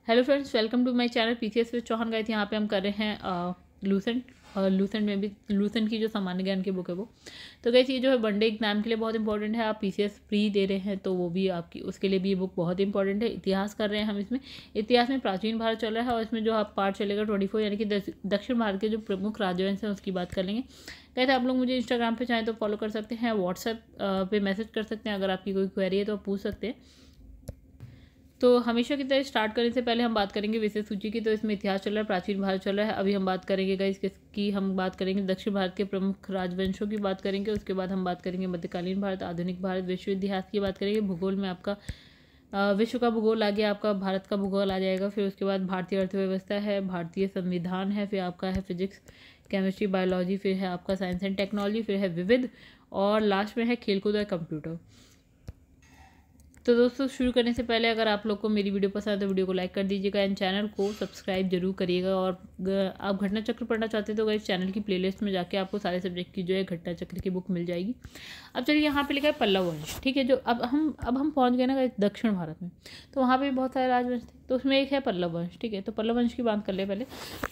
Hello friends, welcome to my channel PCS with Chauhan guys. यहाँ पे हम कर रहे हैं लूसेंट और लूसेंट में भी लूसेंट की जो सामान्य ज्ञान की बुक है वो। तो गाइस ये जो है वनडे एग्जाम के लिए बहुत इंपॉर्टेंट है। आप पीसीएस प्री दे रहे हैं तो वो भी आपकी उसके लिए भी ये बुक बहुत इंपॉर्टेंट है। इतिहास कर रहे हैं हम इसमें। इतिहास में प्राचीन भारत चल रहा है और इसमें जो आप पार्ट चलेगा 24 यानी कि दक्षिण भारत के जो प्रमुख राजवंश हैं उसकी बात कर लेंगे। कहते हैं आप लोग मुझे इंस्टाग्राम पे चाहें तो फॉलो कर सकते हैं, व्हाट्सएप पे मैसेज कर सकते हैं। अगर आपकी कोई क्वेरी है तो आप पूछ सकते हैं। तो हमेशा की तरह स्टार्ट करने से पहले हम बात करेंगे विषय सूची की। तो इसमें इतिहास चल रहा है, प्राचीन भारत चल रहा है। अभी हम बात करेंगे गाइस किसकी, हम बात करेंगे दक्षिण भारत के प्रमुख राजवंशों की बात करेंगे। उसके बाद हम बात करेंगे मध्यकालीन भारत, आधुनिक भारत, विश्व इतिहास की बात करेंगे। भूगोल में आपका विश्व का भूगोल आ गया, आपका भारत का भूगोल आ जाएगा। फिर उसके बाद भारतीय अर्थव्यवस्था है, भारतीय संविधान है, फिर आपका है फिजिक्स, केमिस्ट्री, बायोलॉजी, फिर है आपका साइंस एंड टेक्नोलॉजी, फिर है विविध, और लास्ट में है खेलकूद और कंप्यूटर। तो दोस्तों शुरू करने से पहले अगर आप लोग को मेरी वीडियो पसंद है तो वीडियो को लाइक कर दीजिएगा एंड चैनल को सब्सक्राइब जरूर करिएगा। और आप घटना चक्र पढ़ना चाहते हैं तो इस चैनल की प्लेलिस्ट में जाके आपको सारे सब्जेक्ट की जो है घटना चक्र की बुक मिल जाएगी। अब चलिए यहाँ पे लिखा है पल्लव वंश, ठीक है। जो अब हम पहुँच गए ना दक्षिण भारत में, तो वहाँ पर भी बहुत सारे राजवंश थे। तो उसमें एक है पल्लव वंश, ठीक है। तो पल्लव वंश की बात कर ले पहले।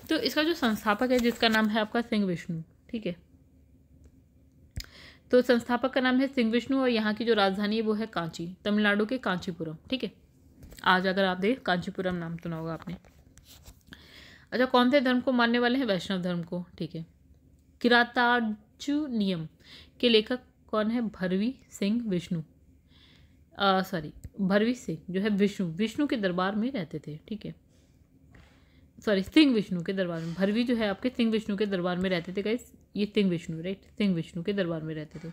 तो इसका जो संस्थापक है जिसका नाम है आपका सिंह विष्णु, ठीक है। तो संस्थापक का नाम है सिंह विष्णु और यहाँ की जो राजधानी है वो है कांची, तमिलनाडु के कांचीपुरम, ठीक है। आज अगर आप देख कांचीपुरम नाम सुना होगा आपने। अच्छा, कौन से धर्म को मानने वाले हैं? वैष्णव धर्म को, ठीक है। किरातार्जुनियम के लेखक कौन है? भरवी सिंह विष्णु, भरवी सिंह जो है विष्णु के दरबार में रहते थे, ठीक है। सिंह विष्णु के दरबार में, भरवी जो है आपके सिंह विष्णु के दरबार में रहते थे गाइस। ये सिंह विष्णु, राइट, सिंह विष्णु के दरबार में रहते थे।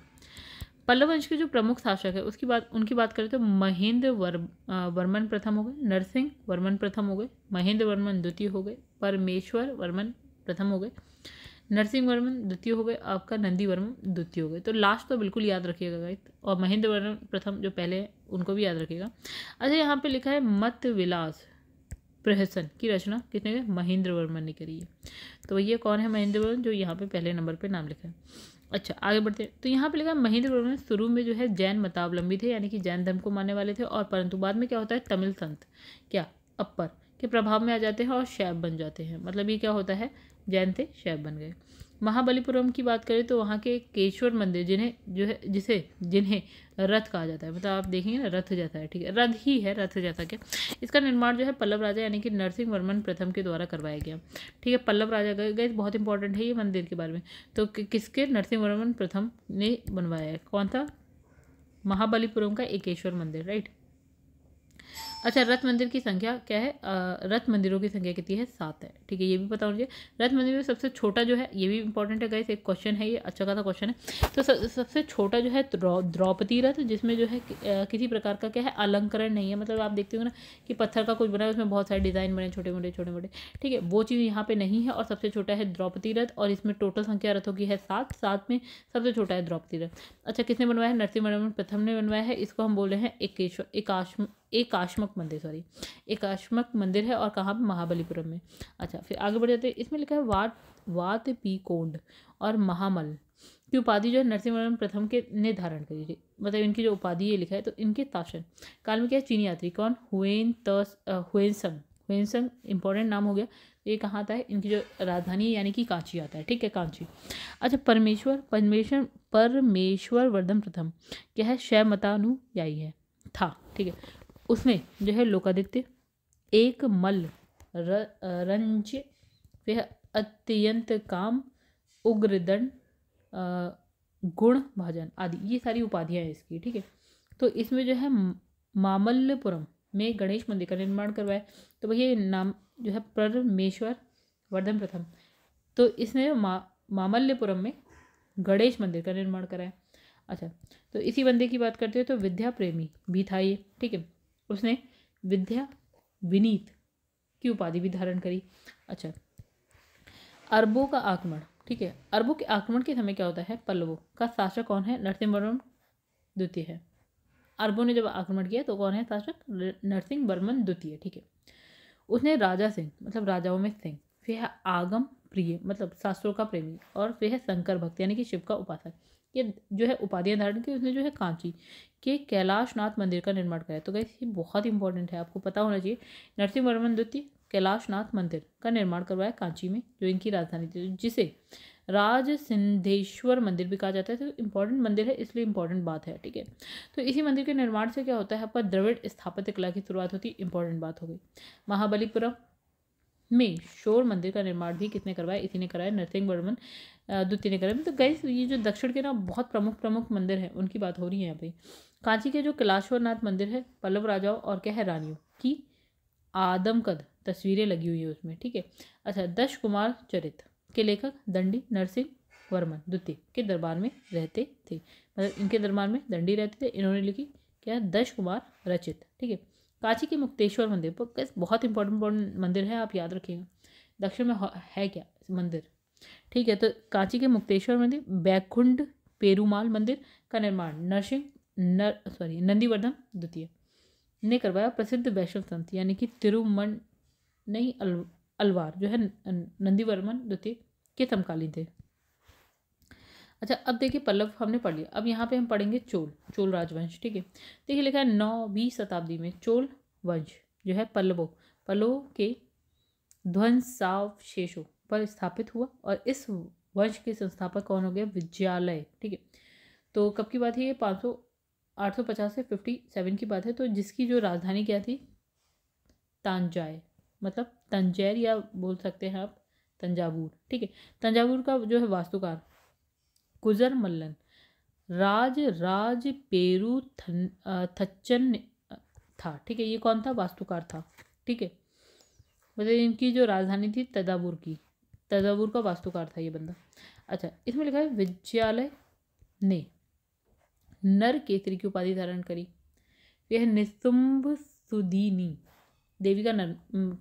पल्लव वंश के जो प्रमुख शासक है उनकी बात करें तो महेंद्र वर्मन प्रथम हो गए, नरसिंह वर्मन प्रथम हो गए, महेंद्र वर्मन द्वितीय हो गए, परमेश्वर वर्मन प्रथम हो गए, नरसिंह वर्मन द्वितीय हो गए, आपका नंदी वर्मन द्वितीय हो गए। तो लास्ट तो बिल्कुल याद रखिएगा गाइस, और महेंद्र वर्मन प्रथम जो पहले हैं उनको भी याद रखिएगा। अच्छा, यहाँ पे लिखा है मत विलास प्रहसन की रचना किसने की? महेंद्र वर्मन ने करी है। तो ये कौन है? महेंद्र वर्मन, जो यहाँ पे पहले नंबर पे नाम लिखा है। अच्छा, आगे बढ़ते हैं। तो यहाँ पे लिखा है महेंद्र वर्मन शुरू में जो है जैन मतावलंबी थे, यानी कि जैन धर्म को मानने वाले थे। और परंतु बाद में क्या होता है, तमिल संत क्या अपर के प्रभाव में आ जाते हैं और शैव बन जाते हैं। मतलब ये क्या होता है, जैन थे शैव बन गए। महाबलीपुरम की बात करें तो वहाँ के केशवर मंदिर जिन्हें रथ कहा जाता है, मतलब आप देखेंगे ना रथ जैसा है, ठीक है, रथ ही है, रथ जैसा क्या। इसका निर्माण जो है पल्लव राजा यानी कि नरसिंह वर्मन प्रथम के द्वारा करवाया गया, ठीक है। पल्लव राजा गए, बहुत इंपॉर्टेंट है ये मंदिर के बारे में। तो किसके? नरसिंह वर्मन प्रथम ने बनवाया है। कौन था? महाबलीपुरम का एकेश्वर मंदिर, राइट। अच्छा, रथ मंदिर की संख्या क्या है? रथ मंदिरों की संख्या कितनी है? 7 है, ठीक है। ये भी पता होना चाहिए। रथ मंदिर में सबसे छोटा जो है, ये भी इंपॉर्टेंट है गाइस, एक क्वेश्चन है ये, अच्छा खासा क्वेश्चन है। तो सबसे छोटा जो है द्रौपदी रथ, जिसमें जो है किसी प्रकार का क्या है, अलंकरण नहीं है। मतलब आप देखते हो ना कि पत्थर का कुछ बना है, उसमें बहुत सारे डिजाइन बने, छोटे मोटे, ठीक है। वो चीज़ यहाँ पे नहीं है। और सबसे छोटा है द्रौपदी रथ, और इसमें टोटल संख्या रथों की है 7 में सबसे छोटा है द्रौपदी रथ। अच्छा, किसने बनवाया है? नरसिंह वर्मन प्रथम ने बनवाया है। इसको हम बोले हैं एकाश्मक मंदिर, एकाश्मक मंदिर है, और कहाँ पे? महाबलीपुरम में। अच्छा, फिर आगे बढ़ जाते हैं। इसमें लिखा है वातपीकोंड और महामल की उपाधि जो है नरसिंह वर्मन प्रथम के ने धारण करी थी। मतलब इनकी जो उपाधि ये लिखा है, तो इनके शासन काल में क्या है, चीनी यात्री कौन? हुएनसंग इंपॉर्टेंट नाम हो गया। ये कहाँ आता है? इनकी जो राजधानी है यानी कि कांची आता है, ठीक है, कांची। अच्छा, परमेश्वर वर्धन प्रथम क्या है? शैव मतानुयायी है था, ठीक है। उसने जो है लोकादित्य, एक मल्ल, रंज, वह अत्यंत काम, उग्रदंड, गुण भाजन आदि, ये सारी उपाधियां हैं इसकी, ठीक है। तो इसमें जो है मामल्लपुरम में गणेश मंदिर का निर्माण करवाया। तो भैया नाम जो है परमेश्वर वर्धन प्रथम, तो इसने मामल्लपुरम में गणेश मंदिर का निर्माण कराया। अच्छा, तो इसी बंदे की बात करते हैं तो विद्या प्रेमी भी था ये, ठीक है। उसने विद्या विनीत की उपाधि भी धारण करी। अच्छा, अरबों का आक्रमण, ठीक है। अरबों के आक्रमण के समय क्या होता है? पल्लवों का शासक कौन है? नरसिंह वर्मन द्वितीय है। अरबों ने जब आक्रमण किया तो कौन है शासक? नरसिंह वर्मन द्वितीय, ठीक है। उसने राजा सिंह, मतलब राजाओं में सिंह, फिर है आगम प्रिय, मतलब शास्त्रों का प्रेमी, और फिर है शंकर भक्त यानी कि शिव का उपासक, ये जो है उपाधियाँ धारण की, उसने जो है कांची के कैलाशनाथ मंदिर का निर्माण कराया। तो गाइस ये बहुत इंपॉर्टेंट है, आपको पता होना चाहिए। नरसिंह वर्मन द्वितीय कैलाशनाथ मंदिर का निर्माण करवाया कांची में, जो इनकी राजधानी थी, जिसे राज सिंधेश्वर मंदिर भी कहा जाता है। तो इंपॉर्टेंट मंदिर है, इसलिए इंपॉर्टेंट बात है, ठीक है। तो इसी मंदिर के निर्माण से क्या होता है, आपका द्रविड़ स्थापत्य कला की शुरुआत होती है, इंपॉर्टेंट बात हो गई। महाबलीपुरम में शोर मंदिर का निर्माण भी किसने करवाया, इसी ने कराया, नरसिंह वर्मन द्वितीय ने कराया। तो गाइस ये जो दक्षिण के ना बहुत प्रमुख मंदिर हैं उनकी बात हो रही है यहाँ पे। कांची के जो कैलाशवरनाथ मंदिर है, पल्लव राजाओं और क्या है रानियों की आदमकद तस्वीरें लगी हुई है उसमें, ठीक है। अच्छा, दश कुमार चरित के लेखक दंडी नरसिंह वर्मन द्वितीय के दरबार में रहते थे, मतलब इनके दरबार में दंडी रहते थे। इन्होंने लिखी क्या, दश कुमार रचित, ठीक है। कांची के मुक्तेश्वर मंदिर बहुत इंपॉर्टेंट मंदिर है, आप याद रखिएगा। दक्षिण में है क्या मंदिर, ठीक है। तो कांची के मुक्तेश्वर मंदिर, बैकुंठ पेरुमाल मंदिर का निर्माण नंदीवर्धन द्वितीय ने करवाया। प्रसिद्ध वैष्णव संत यानी कि अलवार जो है नंदीवर्मन द्वितीय के समकालीन थे। अच्छा, अब देखिए पल्लव हमने पढ़ लिया, अब यहाँ पे हम पढ़ेंगे चोल राजवंश, ठीक है। देखिए लिखा है 9वीं शताब्दी में चोल वंश जो है पल्लवों के ध्वंसावशेषों पर स्थापित हुआ, और इस वंश के संस्थापक कौन हो गया, विजयालय, ठीक है। तो कब की बात है ये, 850 से 57 की बात है। तो जिसकी जो राजधानी क्या थी, तांजाय, मतलब तंजैर या बोल सकते हैं आप तंजावुर, ठीक है। तंजावुर का जो है वास्तुकार कुजर मल्लन राज पेरू थच्चन था, ठीक है। ये कौन था, वास्तुकार था, ठीक है। मतलब इनकी जो राजधानी थी तंजावुर का वास्तुकार था ये बंदा। अच्छा, इसमें लिखा है विजयालय ने नर केसरी की उपाधि धारण करी। यह निस्तुम्भ सुदीनी देवी का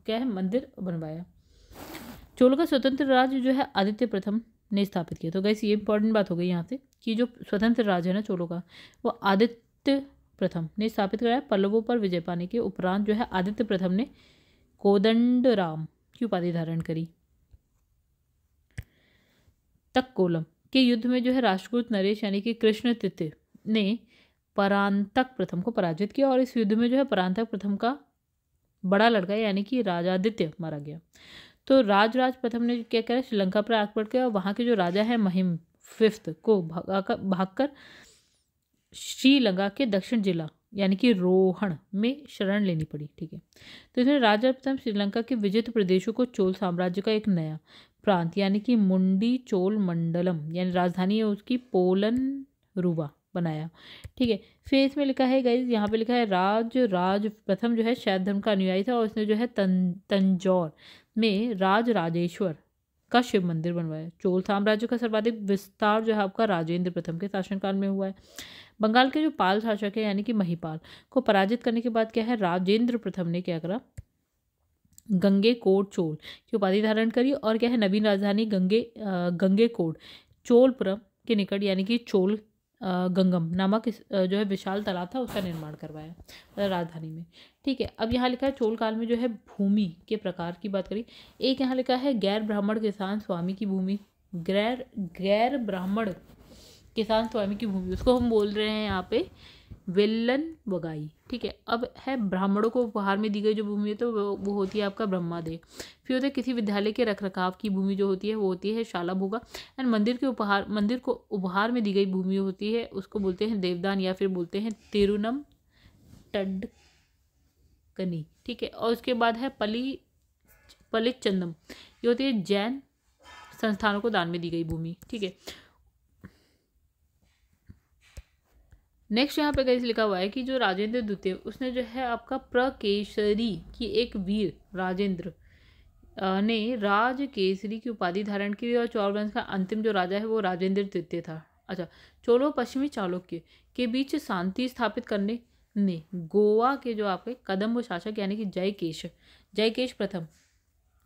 क्या है मंदिर बनवाया। चोलों का स्वतंत्र राज्य जो है आदित्य प्रथम ने स्थापित किया। तो गैस ये इंपॉर्टेंट बात हो गई यहाँ से कि जो स्वतंत्र राज्य है ना चोलों का, वो आदित्य प्रथम ने स्थापित कराया। पल्लवों पर विजय पाने के उपरांत जो है आदित्य प्रथम ने कोदंडराम की उपाधि धारण करी। तक्कोलम के युद्ध में जो है राष्ट्रकूट नरेश यानी कि कृष्ण तृतीय ने परांतक प्रथम को पराजित किया, और इस युद्ध में जो है परांतक प्रथम का बड़ा लड़का यानी कि राजादित्य मारा गया। तो राजराज प्रथम ने क्या करा, श्रीलंका पर आक्रमण किया, और वहाँ के जो राजा है महिम फिफ्थ को भागकर श्रीलंका के दक्षिण जिला यानी कि रोहण में शरण लेनी पड़ी, ठीक है। तो इसमें राजा प्रथम श्रीलंका के विजित प्रदेशों को चोल साम्राज्य का एक नया प्रांत यानी कि मुंडी चोल मंडलम यानी राजधानी है उसकी पोलन रूबा बनाया, ठीक है। फिर इसमें लिखा है गाइस, यहाँ पे लिखा है राज प्रथम जो है शैव धर्म का अनुयायी था, और उसने जो है तंजौर में राजेश्वर का शिव मंदिर बनवाया। चोल साम्राज्य का सर्वाधिक विस्तार जो है आपका राजेंद्र प्रथम के शासनकाल में हुआ है। बंगाल के जो पाल शासक है यानी कि महिपाल को पराजित करने के बाद क्या है, राजेंद्र प्रथम ने क्या करा, गंगेकोट चोल की उपाधि धारण करी, और क्या है नवीन राजधानी गंगेकोट चोलपुरम के निकट यानी कि चोल गंगम नामक जो है विशाल तालाब था उसका निर्माण करवाया राजधानी में, ठीक है। अब यहाँ लिखा है चोल काल में जो है भूमि के प्रकार की बात करी। एक यहाँ लिखा है गैर ब्राह्मण किसान स्वामी की भूमि, गैर ब्राह्मण किसान स्वामी की भूमि, उसको हम बोल रहे हैं यहाँ पे वेल्लन बगाई, ठीक है। अब है ब्राह्मणों को उपहार में दी गई जो भूमि है तो वो होती है आपका ब्रह्मादेव। फिर होता है किसी विद्यालय के रखरखाव की भूमि जो होती है वो होती है शाला भोगा। एंड मंदिर को उपहार में दी गई भूमि होती है उसको बोलते हैं देवदान या फिर बोलते हैं तिरुनम टडकनी, ठीक है। और उसके बाद है पलिचंदम, ये होती है जैन संस्थानों को दान में दी गई भूमि, ठीक है। नेक्स्ट यहाँ पे गाइस लिखा हुआ है कि जो राजेंद्र द्वितीय उसने जो है आपका प्रकेसरी की एक वीर राजेंद्र ने राज केसरी की उपाधि धारण की, और चोल वंश का अंतिम जो राजा है वो राजेंद्र तृतीय था। अच्छा, चोलों पश्चिमी चालुक्य के बीच शांति स्थापित करने ने गोवा के जो आपके कदम्ब शासक यानी कि जयकेश प्रथम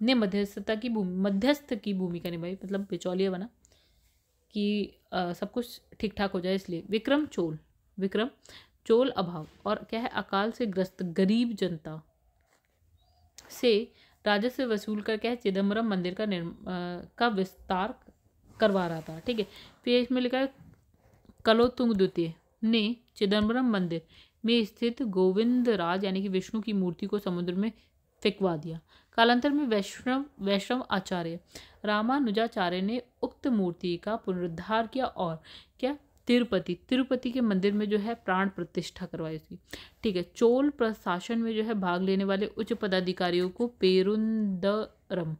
ने मध्यस्थ की भूमिका निभाई, मतलब बिचौलिया बना कि सब कुछ ठीक ठाक हो जाए, इसलिए विक्रम चोल अभाव और क्या है अकाल से ग्रस्त गरीब जनता से राजस्व वसूल कर क्या है चिदम्बरम मंदिर का विस्तार करवा रहा था, ठीक है। फिर इसमें लिखा है कलोतुंग द्वितीय ने चिदम्बरम मंदिर में स्थित गोविंद राज यानी कि विष्णु की मूर्ति को समुद्र में फेंकवा दिया। कालांतर में वैष्णव आचार्य रामानुजाचार्य ने उक्त मूर्ति का पुनरुद्धार किया और क्या तिरुपति के मंदिर में जो है प्राण प्रतिष्ठा करवाई थी। ठीक है। चोल प्रशासन में जो है भाग लेने वाले उच्च पदाधिकारियों को पेरुंदरम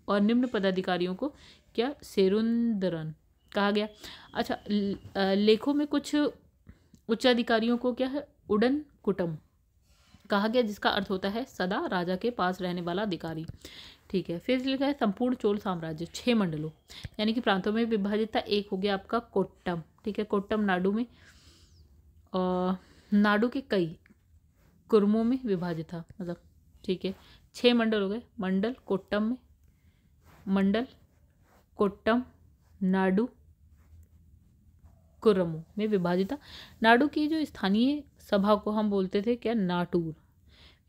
और निम्न पदाधिकारियों को क्या सेरुंदरन कहा गया। अच्छा, लेखों में कुछ उच्च अधिकारियों को क्या है उडन कुटम कहा गया, जिसका अर्थ होता है सदा राजा के पास रहने वाला अधिकारी। ठीक है। फिर लिखा है संपूर्ण चोल साम्राज्य 6 मंडलों यानी कि प्रांतों में विभाजित था। एक हो गया आपका कोट्टम। ठीक है। कोट्टम नाडु में नाडु के कई कुर्मों में विभाजित था, मतलब ठीक है। 6 मंडल हो गए। मंडल कोट्टम नाडु कुर्मों में विभाजित था। नाडु की जो स्थानीय सभा को हम बोलते थे क्या नाटूर।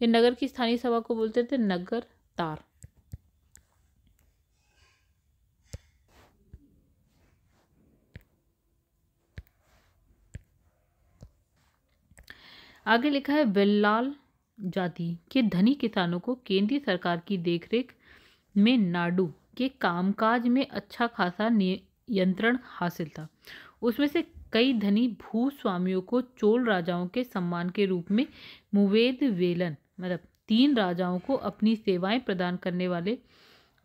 ये नगर की स्थानीय सभा को बोलते थे नगर तार। आगे लिखा है वेल्लाल जाति के धनी किसानों को केंद्रीय सरकार की देखरेख में नाडु के कामकाज में अच्छा खासा नियंत्रण हासिल था। उसमें से कई धनी भूस्वामियों को चोल राजाओं के सम्मान के रूप में मुवेद वेलन मतलब 3 राजाओं को अपनी सेवाएं प्रदान करने वाले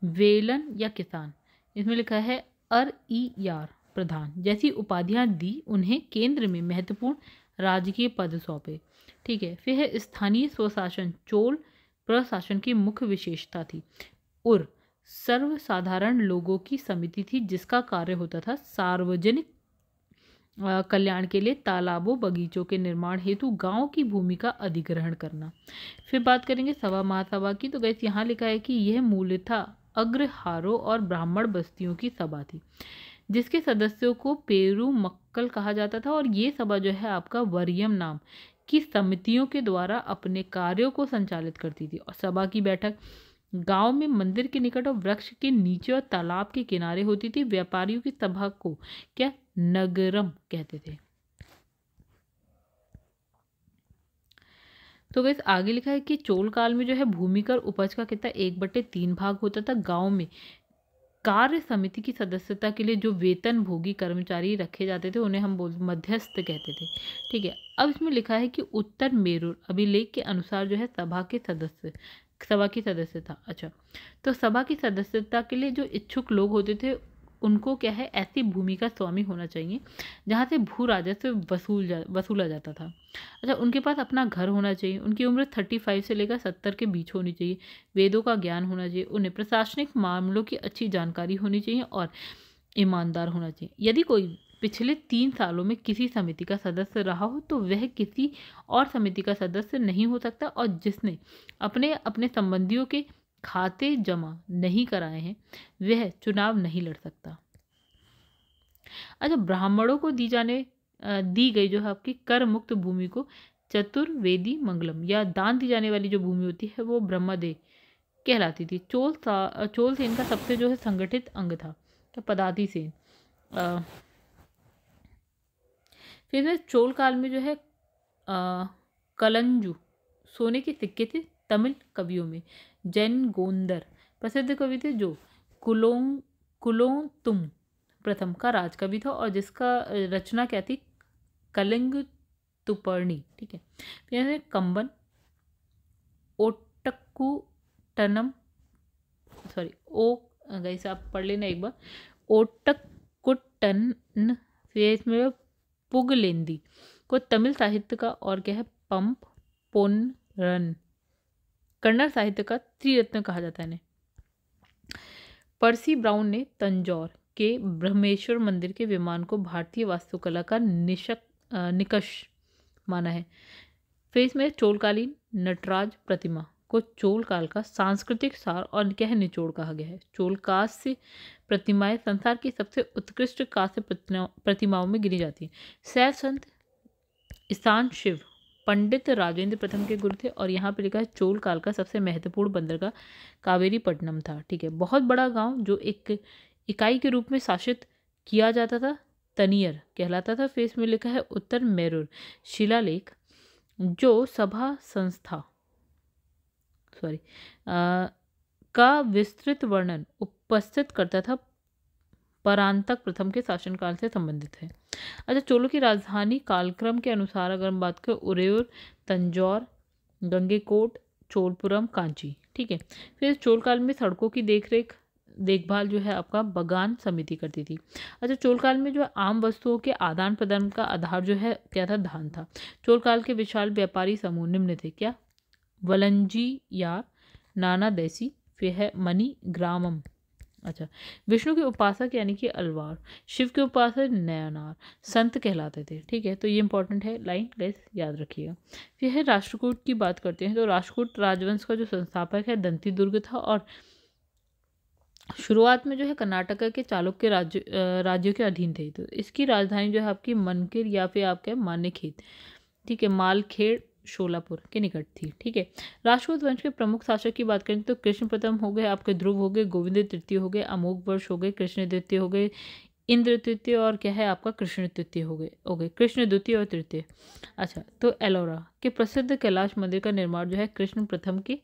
वेलन या किसान, इसमें लिखा है यार प्रधान जैसी उपाधियां दी। उन्हें केंद्र में महत्वपूर्ण राजकीय पद सौंपे। ठीक है। फिर है स्थानीय स्वशासन चोल प्रशासन की मुख्य विशेषता थी और सर्वसाधारण लोगों की समिति थी, जिसका कार्य होता था सार्वजनिक कल्याण के लिए तालाबों बगीचों के निर्माण हेतु गांव की भूमि का अधिग्रहण करना। फिर बात करेंगे सभा महासभा की, तो गैस यहाँ लिखा है कि यह मूलतः अग्रहारों और ब्राह्मण बस्तियों की सभा थी, जिसके सदस्यों को पेरू मक्कल कहा जाता था। और ये सभा जो है आपका वरियम नाम की समितियों के द्वारा अपने कार्यों को संचालित करती थी। और सभा की बैठक गांव में मंदिर के निकट और वृक्ष के नीचे और तालाब के किनारे होती थी। व्यापारियों की सभा को क्या नगरम कहते थे। तो वैसे आगे लिखा है कि चोल काल में जो है भूमि कर उपज का कितना 1/3 भाग होता था। गांव में कार्य समिति की सदस्यता के लिए जो वेतन भोगी कर्मचारी रखे जाते थे उन्हें हम मध्यस्थ कहते थे। ठीक है। अब इसमें लिखा है कि उत्तर मेरुर अभिलेख के अनुसार जो है सभा की सदस्यता। अच्छा, तो सभा की सदस्यता के लिए जो इच्छुक लोग होते थे उनको क्या है ऐसी भूमि का स्वामी होना चाहिए जहाँ से भू राजस्व वसूला जाता था। अच्छा, उनके पास अपना घर होना चाहिए। उनकी उम्र 35 से लेकर 70 के बीच होनी चाहिए। वेदों का ज्ञान होना चाहिए। उन्हें प्रशासनिक मामलों की अच्छी जानकारी होनी चाहिए और ईमानदार होना चाहिए। यदि कोई पिछले 3 सालों में किसी समिति का सदस्य रहा हो तो वह किसी और समिति का सदस्य नहीं हो सकता, और जिसने अपने संबंधियों के खाते जमा नहीं कराए हैं वह चुनाव नहीं लड़ सकता। अच्छा, ब्राह्मणों को दी गई जो है आपकी कर मुक्त भूमि को चतुर्वेदी मंगलम या दान दी जाने वाली जो भूमि होती है वो ब्रह्मदेव कहलाती थी। चोल सेन का सबसे जो है संगठित अंग था तो पदाति सेन। फिर चोल काल में जो है कलंजू सोने के सिक्के थे। तमिल कवियों में जैन गोंदर प्रसिद्ध कवि थे जो कुलोत्तुंग प्रथम का राजकवि था और जिसका रचना क्या थी कलिंग तुपर्णी। ठीक है। फिर कंबन ओटक्कुटनम गैसे आप पढ़ लेना एक बार ओटक्कुटन। फिर इसमें पुगलेंदी को तमिल साहित्य का और क्या है पंप पोनरन कन्नड़ साहित्य का त्रिरत्न कहा जाता है इन्हें। पर्सी ब्राउन ने तंजौर के ब्रह्मेश्वर मंदिर के विमान को भारतीय वास्तुकला का निकष माना है। फिर इसमें चोलकालीन नटराज प्रतिमा को चोल काल का सांस्कृतिक सार और क्या है निचोड़ कहा गया है। चोल कांस्य प्रतिमाएं संसार की सबसे उत्कृष्ट कांस्य प्रतिमाओं में गिनी जाती हैं। सैव संत ईशान शिव पंडित राजेंद्र प्रथम के गुरु थे और यहाँ पे लिखा है चोल काल का सबसे महत्वपूर्ण बंदरगाह कावेरी पट्टनम था। ठीक है। बहुत बड़ा गांव जो एक इकाई के रूप में शासित किया जाता था तनियर कहलाता था। फेस में लिखा है उत्तर मेरुर शिलालेख, जो सभा संस्था का विस्तृत वर्णन उपस्थित करता था, परांतक प्रथम के शासनकाल से संबंधित है। अच्छा, चोलों की राजधानी कालक्रम के अनुसार अगर हम बात करें, उरेयूर, तंजौर, गंगेकोट, चोलपुरम, कांची। ठीक है। फिर चोल काल में सड़कों की देखभाल जो है आपका बगान समिति करती थी। अच्छा, चोल काल में जो आम वस्तुओं के आदान प्रदान का आधार जो है क्या था, धान था। चोल काल के विशाल व्यापारी समूह निम्न थे, क्या, वलंजी या नाना देसी, फिर है मनी ग्रामम। अच्छा, विष्णु के उपासक यानी कि अलवार, शिव के उपासक नयनार, संत कहलाते थे। ठीक है, तो ये इंपॉर्टेंट है लाइन, गाइस याद रखिएगा। फिर है राष्ट्रकूट की बात करते हैं, तो राष्ट्रकूट राजवंश का जो संस्थापक है दंती दुर्ग था, और शुरुआत में जो है कर्नाटक के चालुक्य राज्यों के अधीन थे। तो इसकी राजधानी जो है आपकी मनकिर या फिर आपके मान्यखेत, ठीक है, मालखेड़ शोलापुर के निकट थी। ठीक है। राष्ट्रकूट वंश के प्रमुख शासक की बात करें तो कृष्ण प्रथम हो गए, आपके ध्रुव हो गए, गोविंद तृतीय हो गए, अमोघ वर्ष हो गए, कृष्ण द्वितीय हो गए, इंद्र तृतीय, और क्या है आपका कृष्ण तृतीय हो गए कृष्ण द्वितीय और तृतीय। अच्छा, तो एलोरा के प्रसिद्ध कैलाश मंदिर का निर्माण जो है कृष्ण प्रथम के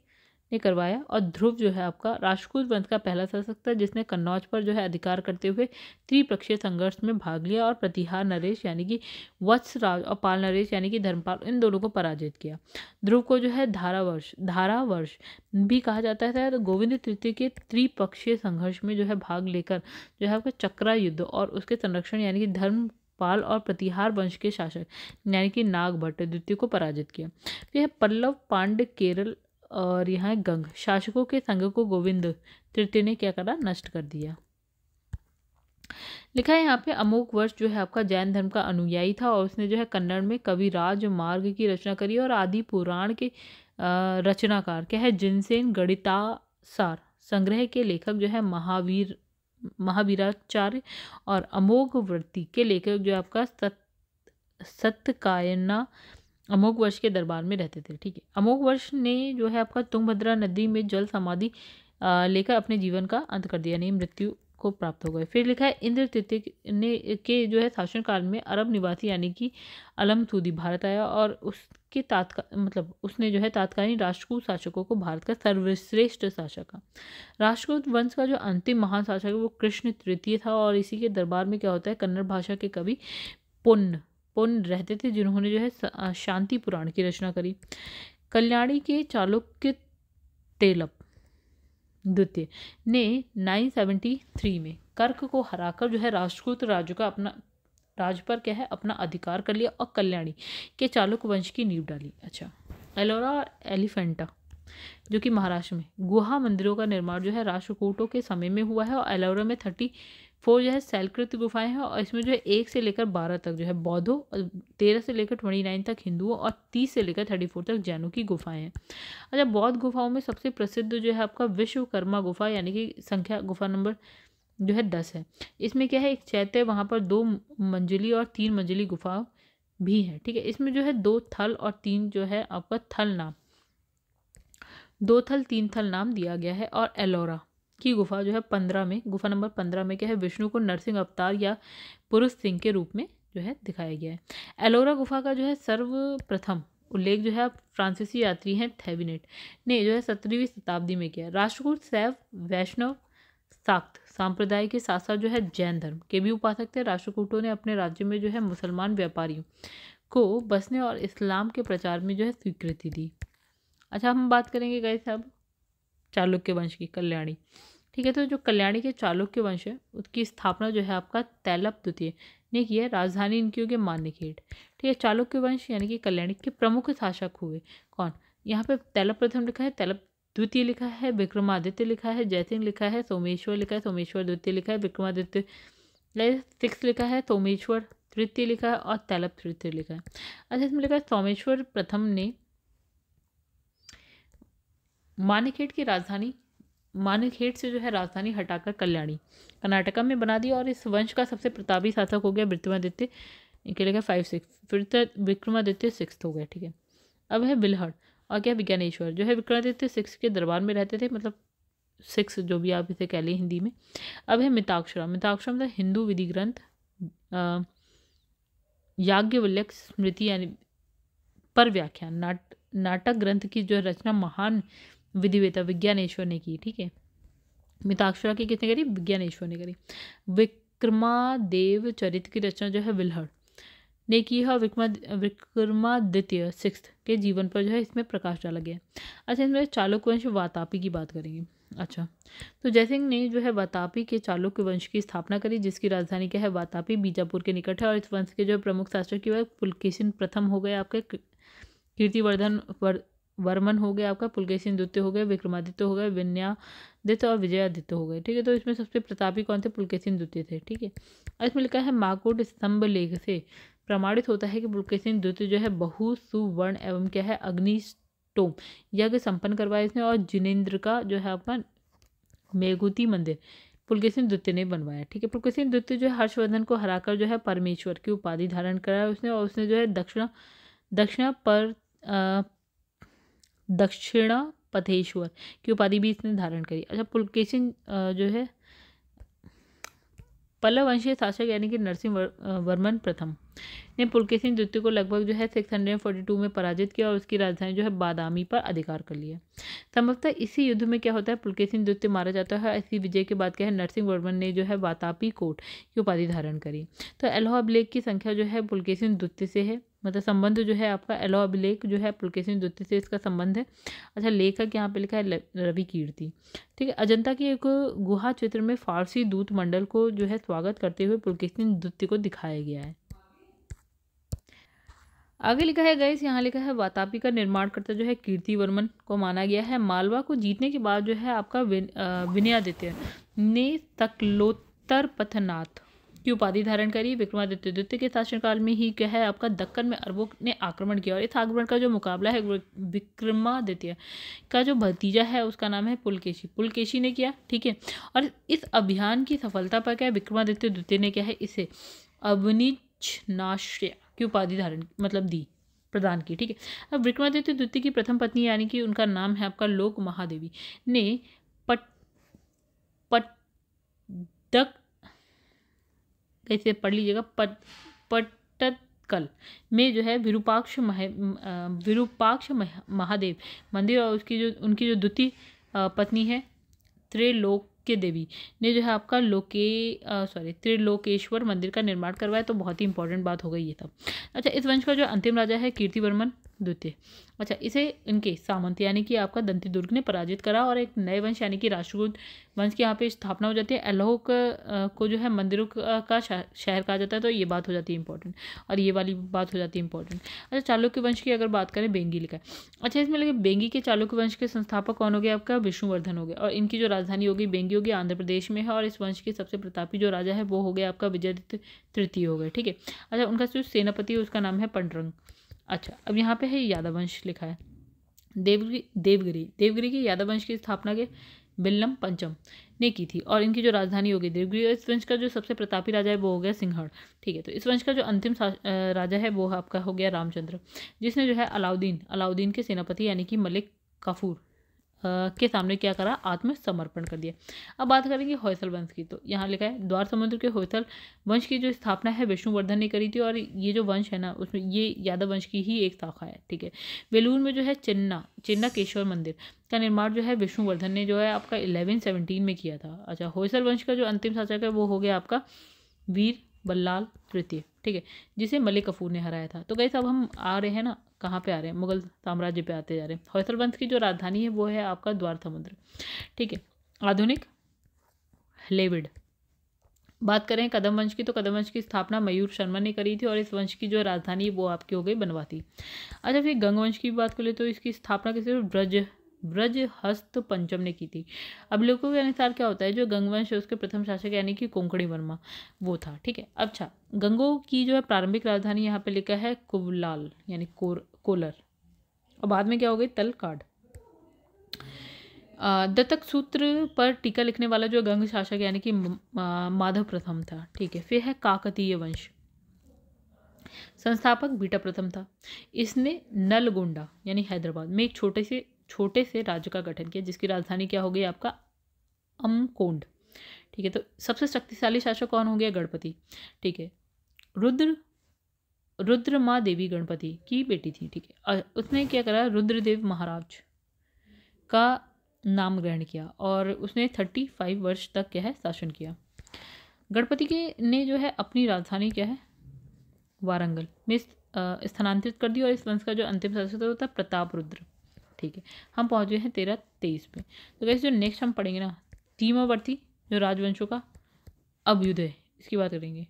ने करवाया, और ध्रुव जो है आपका राष्ट्रकूट वंश का पहला शासक था, जिसने कन्नौज पर जो है अधिकार करते हुए त्रिपक्षीय संघर्ष में भाग लिया, और प्रतिहार नरेश यानी कि वत्सराज और पाल नरेश यानी कि धर्मपाल, इन दोनों को पराजित किया। ध्रुव को जो है धारावर्ष भी कहा जाता है। तो गोविंद तृतीय के त्रिपक्षीय संघर्ष में जो है भाग लेकर जो है आपका चक्रा युद्ध और उसके संरक्षण यानी कि धर्मपाल और प्रतिहार वंश के शासक यानी कि नागभट्ट द्वितीय को पराजित किया। फिर पल्लव, पांड्य, केरल और यहाँ गंग शासकों के संघ को गोविंद तृतीय ने क्या करा, नष्ट कर दिया। लिखा है यहाँ पे अमोघ वर्ष जो है आपका जैन धर्म का अनुयायी था, और उसने जो है कन्नड़ में कविराज मार्ग की रचना करी, और आदि पुराण के रचनाकार क्या है, जिनसेन गणितासार संग्रह के लेखक जो है महावीराचार्य, और अमोघ वृत्ति के लेखक जो है आपका सत्यकायना अमोघ वर्ष के दरबार में रहते थे। ठीक है। अमोघ वर्ष ने जो है आपका तुंगभद्रा नदी में जल समाधि लेकर अपने जीवन का अंत कर दिया, यानी मृत्यु को प्राप्त हो गए। फिर लिखा है इंद्र तृतीय ने के जो है शासनकाल में अरब निवासी यानी कि अलमसूदी भारत आया, और उसके उसने जो है तात्कालीन राष्ट्रकूट शासकों को भारत का सर्वश्रेष्ठ शासक कहा। राष्ट्रकूट वंश का जो अंतिम महान शासक है वो कृष्ण तृतीय था, और इसी के दरबार में क्या होता है, कन्नड़ भाषा के कवि पुण्य रहते थे, जिन्होंने जो है शांति पुराण की रचना करी। कल्याणी के चालुक्य तेलप द्वितीय ने 973 में कर्क को हराकर जो है राष्ट्रकूट राज्य का राज्य पर क्या है अपना अधिकार कर लिया, और कल्याणी के चालुक्य वंश की नींव डाली। अच्छा, एलोरा और एलिफेंटा जो कि महाराष्ट्र में गुहा मंदिरों का निर्माण जो है राष्ट्रकूटों के समय में हुआ है, और एलोरा में 34 जो है शैलकृत गुफाएं हैं, और इसमें जो है 1 से लेकर 12 तक जो है बौद्धों, 13 से लेकर 29 तक हिंदुओं, और 30 से लेकर 34 तक जैनों की गुफाएं हैं। अच्छा, बौद्ध गुफाओं में सबसे प्रसिद्ध जो है आपका विश्वकर्मा गुफा यानी कि संख्या गुफा नंबर जो है 10 है। इसमें क्या है, एक चैत्य, वहाँ पर 2 मंजिली और 3 मंजिली गुफा भी है। ठीक है। इसमें जो है 2 थल और 3 जो है आपका थल नाम, 2 थल 3 थल नाम दिया गया है। और एलोरा की गुफा जो है 15 में, गुफा नंबर 15 में क्या है, विष्णु को नरसिंह अवतार या पुरुष सिंह के रूप में जो है दिखाया गया है। एलोरा गुफा का जो है सर्वप्रथम उल्लेख जो है फ्रांसीसी यात्री हैं थेविनेट ने जो है 17वीं शताब्दी में किया। राष्ट्रकूट शैव, वैष्णव, शाक्त सांप्रदाय के साथ साथ जो है जैन धर्म के भी उपासक थे। राष्ट्रकूटों ने अपने राज्य में जो है मुसलमान व्यापारियों को बसने और इस्लाम के प्रचार में जो है स्वीकृति दी। अच्छा, हम बात करेंगे गाइस अब चालुक्य वंश की, कल्याणी। ठीक है। तो जो कल्याणी के चालुक्य वंश है उसकी स्थापना जो है आपका तैलप द्वितीय ने की है। राजधानी इनकी होगी मान्यखेड़। ठीक है। चालुक्य वंश यानी कि कल्याणी के प्रमुख शासक हुए कौन, यहाँ पे तैलप प्रथम लिखा है, तैलप द्वितीय लिखा है, विक्रमादित्य लिखा है, जयसिंह लिखा है, सोमेश्वर लिखा है, सोमेश्वर द्वितीय लिखा है, विक्रमादित्य 6 लिखा है, सोमेश्वर तृतीय लिखा है, और तैलप तृतीय लिखा है। अच्छा, इसमें लिखा है सोमेश्वर प्रथम ने मान्यखेड़ की राजधानी, मान्यखेड़ से जो है राजधानी हटाकर कल्याणी कर्नाटका में बना दी, और इस वंश का सबसे प्रतापी शासक हो गया विक्रमादित्य, इनके लिखा 5-6, फिर विक्रमादित्य 6 हो गया। ठीक है। अब है बिलहड़ और क्या विज्ञानेश्वर जो है विक्रमादित्य 6 के दरबार में रहते थे, मतलब 6 जो भी आप इसे कह लें हिंदी में। अब है मिताक्षरा, मिताक्षरा मतलब हिंदू विधि ग्रंथ याज्ञवल्क्य स्मृति यानी पर व्याख्यान नाटक ग्रंथ की जो रचना महान विधिवेता विज्ञानेश्वर ने की। ठीक है, मिताक्षरा की किसने करी? विज्ञानेश्वर ने करी। विक्रमादेव चरित्र की रचना जो है विल्हड़ ने की है। विक्रमादित्य सिक्स्थ के जीवन पर जो है इसमें प्रकाश डाला गया। अच्छा, इसमें चालुक्य वंश वातापी की बात करेंगे। अच्छा, तो जयसिंह ने जो है वातापी के चालुक्य वंश की स्थापना करी, जिसकी राजधानी क्या है? वातापी बीजापुर के निकट है। और इस वंश के जो प्रमुख शासक की वह पुलकेशिन प्रथम हो गए आपके, कीर्तिवर्धन वर्मन हो गया आपका, पुलकेशिन द्वितीय हो गए, विक्रमादित्य हो गए, विनयादित्य और विजयादित्य हो गए। ठीक है, तो इसमें सबसे प्रतापी कौन थे? पुलकेशिन द्वितीय थे। ठीक है, इसमें लिखा है माकोट स्तंभ लेख से प्रमाणित होता है कि पुलकेशिन द्वितीय जो है बहु सुवर्ण एवं क्या है अग्निष्टोम यज्ञ संपन्न करवाया इसने। और जिनेन्द्र का जो है आपका मेघूती मंदिर पुलकेशिन द्वितीय ने बनवाया। ठीक है, पुलकेशिन द्वितीय जो है हर्षवर्धन को हराकर जो है परमेश्वर की उपाधि धारण कराया उसने। और उसने जो है दक्षिणा पथेश्वर की उपाधि भी इसने धारण करी। अच्छा, पुलकेशिन जो है पल्लव वंशीय शासक यानी कि नरसिंह वर्मन प्रथम ने पुलकेशिन द्वितीय को लगभग जो है 642 में पराजित किया और उसकी राजधानी जो है बादामी पर अधिकार कर लिया। संभवतः इसी युद्ध में क्या होता है? पुलकेशिन द्वितीय मारा जाता है। इसी विजय के बाद क्या है? नरसिंह वर्मन ने जो है वातापी कोट की उपाधि धारण करी। तो एलोहा अभिलेख की संख्या जो है पुलकेशिन द्वितीय से है, मतलब संबंध जो है आपका एलोहा अभिलेख जो है पुलकेशिन द्वितीय से इसका संबंध है। अच्छा, लेखक यहाँ पे लिखा है रवि कीर्ति। ठीक है, अजंता की एक गुहा चित्र में फारसी दूत मंडल को जो है स्वागत करते हुए पुलकेशिन द्वितीय को दिखाया गया है। आगे लिखा है गाइस, यहाँ लिखा है वातापी का निर्माणकर्ता जो है कीर्तिवर्मन को माना गया है। मालवा को जीतने के बाद जो है आपका विनयादित्य ने तकलोत्तर पथनाथ की उपाधि धारण करी। विक्रमादित्य द्वितीय के शासनकाल में ही क्या है आपका दक्कन में अरबों ने आक्रमण किया। और इस आक्रमण का जो मुकाबला है विक्रमादित्य का जो भतीजा है उसका नाम है पुलकेशी ने किया। ठीक है, और इस अभियान की सफलता पर क्या विक्रमादित्य द्वितीय ने क्या है इसे अवनिचनाश्रय की उपाधि धारण दी प्रदान की। ठीक है, अब विक्रमादित्य द्वितीय की प्रथम पत्नी यानी कि उनका नाम है आपका लोक महादेवी ने कैसे पढ़ लीजिएगा पट्टदकल में जो है विरूपाक्ष महादेव मंदिर और उनकी जो द्वितीय पत्नी है त्रैलोक्य देवी ने जो है आपका त्रिलोकेश्वर मंदिर का निर्माण करवाया। तो बहुत ही इंपॉर्टेंट बात हो गई ये तब। अच्छा, इस वंश का जो अंतिम राजा है कीर्तिवर्मन द्वितीय। अच्छा, इसे इनके सामंत यानी कि आपका दंतीदुर्ग ने पराजित करा और एक नए वंश यानी कि राष्ट्रकूट वंश की यहाँ पे स्थापना हो जाती है। एलोह को जो है मंदिरों का शहर कहा जाता है। तो ये बात हो जाती है इंपॉर्टेंट और ये वाली बात हो जाती है इंपॉर्टेंट। अच्छा, चालुक्य वंश की अगर बात करें, बेंगी लिखा है। अच्छा, इसमें लगे बेंगी के चालुक्य वंश के संस्थापक कौन हो गया आपका? विष्णुवर्धन हो गया। और इनकी जो राजधानी होगी बेंगी होगी, आंध्र प्रदेश में है। और इस वंश के सबसे प्रतापी जो राजा है वो हो गया आपका विजयादित्य तृतीय हो गए। ठीक है, अच्छा, उनका जो सेनापति है उसका नाम है पंडरंग। अच्छा, अब यहाँ पे है यादव वंश लिखा है। देवगिरी के यादव वंश की स्थापना के बिल्लम पंचम ने की थी और इनकी जो राजधानी होगी देवगिरी। इस वंश का जो सबसे प्रतापी राजा है वो हो गया सिंहड़। ठीक है, तो इस वंश का जो अंतिम राजा है वो आपका हो गया रामचंद्र, जिसने जो है अलाउद्दीन के सेनापति यानी कि मलिक काफूर के सामने क्या करा? आत्मसमर्पण कर दिया। अब बात करेंगे होयसल वंश की। तो यहाँ लिखा है द्वार समुद्र के होयसल वंश की जो स्थापना है विष्णुवर्धन ने करी थी और ये जो वंश है ना उसमें ये यादव वंश की ही एक शाखा है। ठीक है, वेलूर में जो है चिन्ना केश्वर मंदिर का निर्माण जो है विष्णुवर्धन ने जो है आपका 1117 में किया था। अच्छा, होयसल वंश का जो अंतिम शासक है वो हो गया आपका वीर बल्लाल तृतीय। ठीक है, जिसे मलिक कफूर ने हराया था। तो गाइस अब हम आ रहे हैं ना, कहाँ पे आ रहे हैं? मुगल साम्राज्य पे आते जा रहे हैं। होयसल वंश की जो राजधानी है वो है आपका द्वार समुद्र। ठीक है, आधुनिक लेविड। बात करें कदम वंश की, तो कदम वंश की स्थापना मयूर शर्मा ने करी थी और इस वंश की जो राजधानी है वो आपकी हो गई बनवाती। अच्छा, फिर गंग वंश की बात करें तो इसकी स्थापना किसी ब्रजहस्त पंचम ने की थी। अब लोगों के अनुसार क्या होता है, जो गंगवंश है उसके प्रथम शासक यानी कि कोंकणी वर्मा वो था। ठीक है, अच्छा, गंगों की जो है प्रारंभिक राजधानी यहाँ पे लिखा है कुबलाल यानी कोलर और बाद में क्या हो गई? तलकाड। दत्तक सूत्र पर टीका लिखने वाला जो गंग शासक यानी कि माधव प्रथम था। ठीक है, फिर है काकतीय वंश, संस्थापक बीटा प्रथम था। इसने नलगोंडा यानी हैदराबाद में एक छोटे से राज्य का गठन किया जिसकी राजधानी क्या हो गई आपका अमकोंड। ठीक है। तो सबसे शक्तिशाली शासक कौन हो गया? गणपति, ठीक है। रुद्र माँ देवी गणपति की बेटी थी, ठीक है। उसने क्या करा? रुद्रदेव महाराज का नाम ग्रहण किया और उसने 35 वर्ष तक क्या है शासन किया। गणपति के ने जो है अपनी राजधानी क्या है? वारंगल में स्थानांतरित कर दी और इस वंश का जो अंतिम शासक होता है प्रताप रुद्र, ठीक है। हम पहुंच गए हैं 1323 पे। तो कैसे जो नेक्स्ट हम पढ़ेंगे ना, तीमावर्ती जो राजवंशों का अभ्युदय, इसकी बात करेंगे।